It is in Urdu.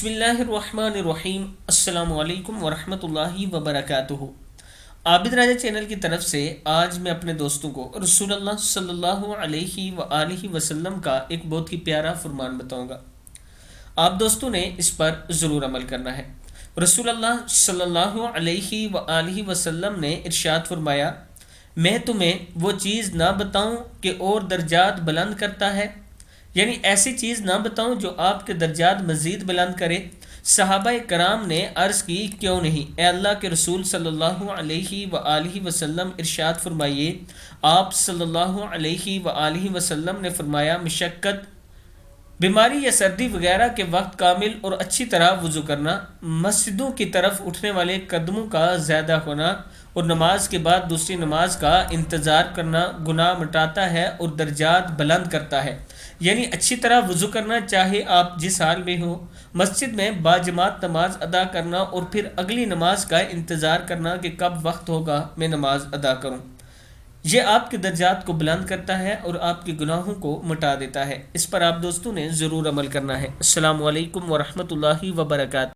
بسم اللہ الرحمن الرحیم۔ السلام علیکم ورحمۃ اللہ وبرکاتہ۔ عابد راجہ چینل کی طرف سے آج میں اپنے دوستوں کو رسول اللہ صلی اللہ علیہ وآلہ وسلم کا ایک بہت ہی پیارا فرمان بتاؤں گا۔ آپ دوستوں نے اس پر ضرور عمل کرنا ہے۔ رسول اللہ صلی اللہ علیہ وآلہ وسلم نے ارشاد فرمایا، میں تمہیں وہ چیز نہ بتاؤں کہ اور درجات بلند کرتا ہے، یعنی ایسی چیز نہ بتاؤں جو آپ کے درجات مزید بلند کرے۔ صحابہ کرام نے عرض کی، کیوں نہیں اے اللہ کے رسول صلی اللہ علیہ وآلہ وسلم، ارشاد فرمائیے۔ آپ صلی اللہ علیہ وآلہ وسلم نے فرمایا، مشقت، بیماری یا سردی وغیرہ کے وقت کامل اور اچھی طرح وضو کرنا، مسجدوں کی طرف اٹھنے والے قدموں کا زیادہ ہونا اور نماز کے بعد دوسری نماز کا انتظار کرنا گناہ مٹاتا ہے اور درجات بلند کرتا ہے۔ یعنی اچھی طرح وضو کرنا، چاہے آپ جس حال میں ہو، مسجد میں باجماعت نماز ادا کرنا اور پھر اگلی نماز کا انتظار کرنا کہ کب وقت ہوگا میں نماز ادا کروں۔ یہ آپ کے درجات کو بلند کرتا ہے اور آپ کے گناہوں کو مٹا دیتا ہے۔ اس پر آپ دوستوں نے ضرور عمل کرنا ہے۔ السلام علیکم ورحمۃ اللہ وبرکاتہ۔